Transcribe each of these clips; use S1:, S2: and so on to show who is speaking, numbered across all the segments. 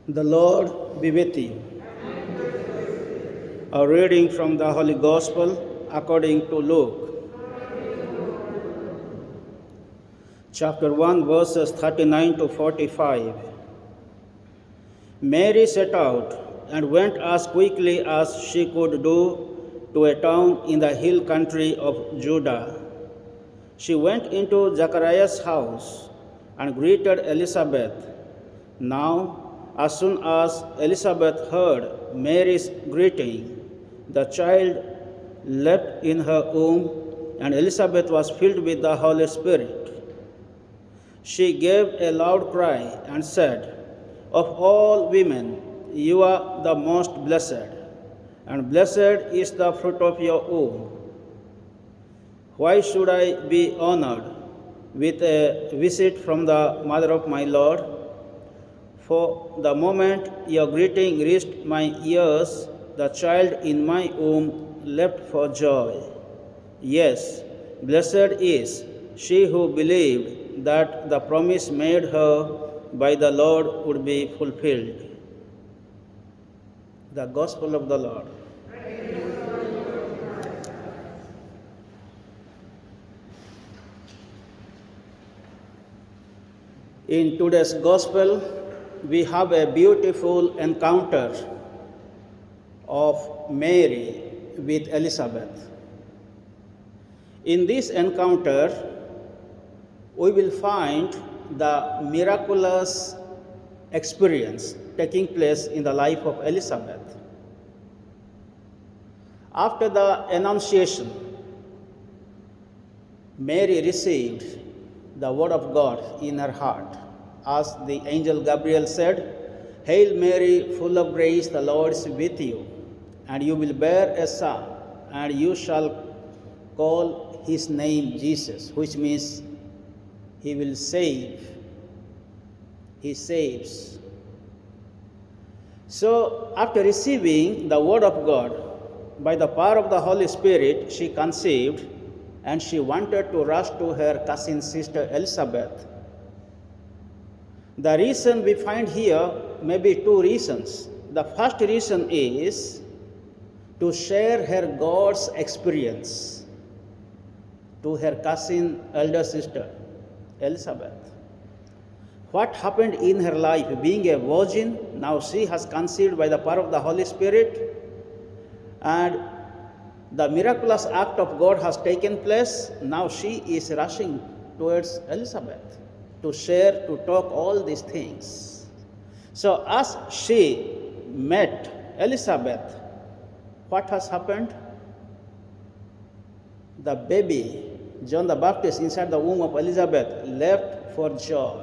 S1: The Lord be with you. A reading from the Holy Gospel according to Luke. Chapter 1, verses 39 to 45. Mary set out and went as quickly as she could do to a town in the hill country of Judah. She went into Zacharias' house and greeted Elizabeth. Now, as soon as Elizabeth heard Mary's greeting, the child leapt in her womb, and Elizabeth was filled with the Holy Spirit. She gave a loud cry and said, "Of all women, you are the most blessed, and blessed is the fruit of your womb. Why should I be honored with a visit from the mother of my Lord? For the moment your greeting reached my ears, the child in my womb leapt for joy. Yes, blessed is she who believed that the promise made her by the Lord would be fulfilled." The Gospel of the Lord. In today's Gospel, we have a beautiful encounter of Mary with Elizabeth. In this encounter, we will find the miraculous experience taking place in the life of Elizabeth. After the Annunciation, Mary received the word of God in her heart. As the angel Gabriel said, "Hail Mary, full of grace, the Lord is with you, and you will bear a son, and you shall call his name Jesus," which means he will save. He saves. So, after receiving the word of God, by the power of the Holy Spirit, she conceived, and she wanted to rush to her cousin sister Elizabeth. The reason we find here may be two reasons. The first reason is to share her God's experience to her cousin, elder sister Elizabeth. What happened in her life? Being a virgin, now she has conceived by the power of the Holy Spirit, and the miraculous act of God has taken place. Now she is rushing towards Elizabeth to share, to talk all these things. So as she met Elizabeth, what has happened? The baby, John the Baptist, inside the womb of Elizabeth, leapt for joy.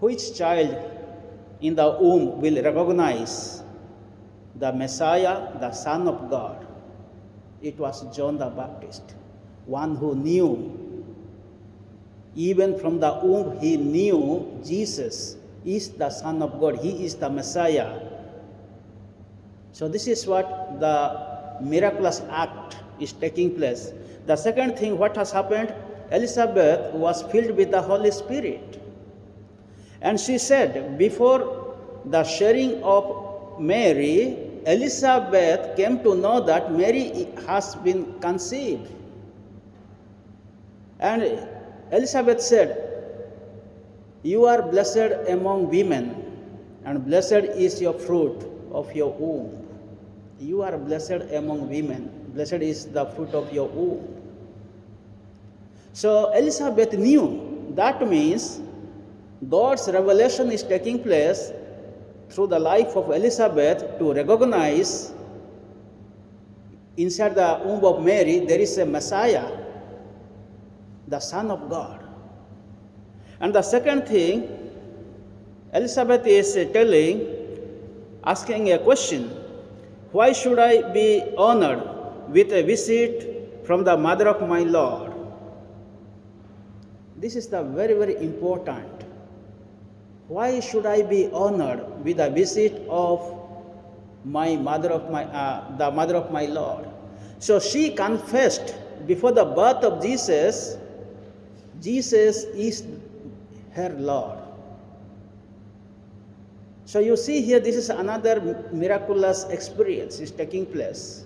S1: Which child in the womb will recognize the Messiah, the Son of God? It was John the Baptist, one who knew. Even from the womb, he knew Jesus is the Son of God. He is the Messiah. So this is what the miraculous act is taking place. The second thing, what has happened? Elizabeth was filled with the Holy Spirit. And she said, before the sharing of Mary, Elizabeth came to know that Mary has been conceived. And Elizabeth said, "You are blessed among women, and blessed is your fruit of your womb." You are blessed among women. Blessed is the fruit of your womb. So Elizabeth knew. That means God's revelation is taking place through the life of Elizabeth to recognize inside the womb of Mary there is a Messiah, the Son of God. And the second thing, Elizabeth is asking a question: why should I be honored with a visit from the mother of my Lord? This is the very, very important. Why should I be honored with a visit of the mother of my Lord? So she confessed before the birth of Jesus, Jesus is her Lord. So you see here, this is another miraculous experience is taking place.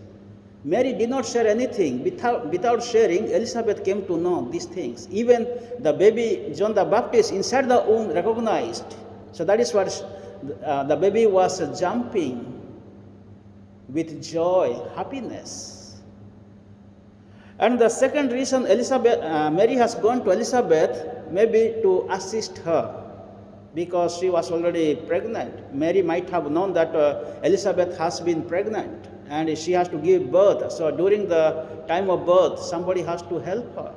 S1: Mary did not share anything. Without sharing, Elizabeth came to know these things. Even the baby John the Baptist inside the womb recognized. So that is what the baby was jumping with joy, happiness. And the second reason Mary has gone to Elizabeth, maybe to assist her, because she was already pregnant. Mary might have known that Elizabeth has been pregnant and she has to give birth. So during the time of birth, somebody has to help her.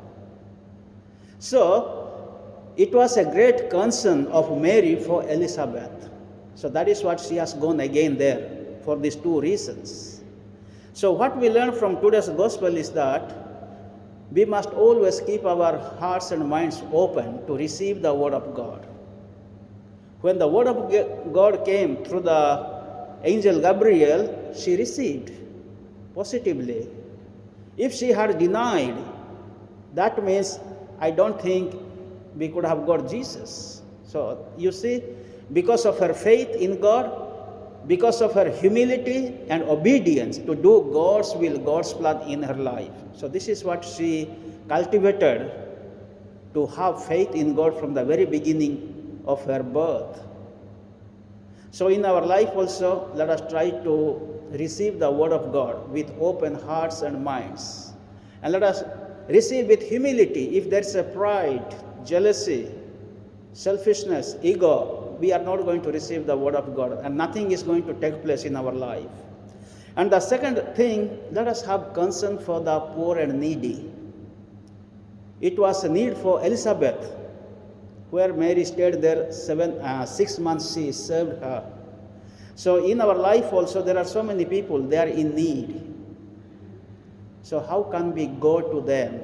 S1: So it was a great concern of Mary for Elizabeth. So that is what she has gone again there, for these two reasons. So what we learn from today's gospel is that we must always keep our hearts and minds open to receive the word of God. When the word of God came through the angel Gabriel, she received positively. If she had denied, that means I don't think we could have got Jesus. So you see, because of her faith in God, because of her humility and obedience to do God's will, God's plan in her life. So this is what she cultivated, to have faith in God from the very beginning of her birth. So in our life also, let us try to receive the word of God with open hearts and minds. And let us receive with humility. If there's a pride, jealousy, selfishness, ego, we are not going to receive the word of God, and nothing is going to take place in our life. And the second thing, let us have concern for the poor and needy. It was a need for Elizabeth, where Mary stayed there 6 months, she served her. So in our life also, there are so many people, they are in need. So how can we go to them?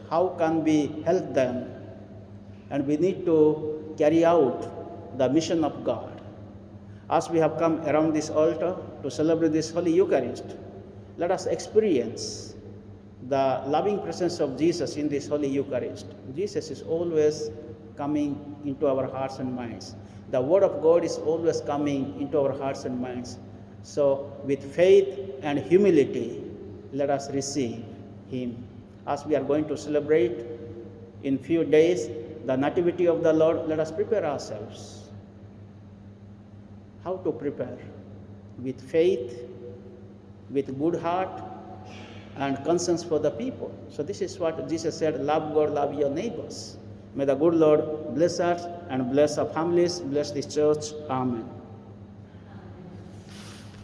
S1: How can we help them? And we need to carry out the mission of God. As we have come around this altar to celebrate this Holy Eucharist, let us experience the loving presence of Jesus in this Holy Eucharist. Jesus is always coming into our hearts and minds. The Word of God is always coming into our hearts and minds. So with faith and humility, let us receive Him. As we are going to celebrate in few days the Nativity of the Lord, let us prepare ourselves. How to prepare? With faith, with good heart, and concerns for the people. So this is what Jesus said, love God, love your neighbors. May the good Lord bless us and bless our families, bless this church. Amen.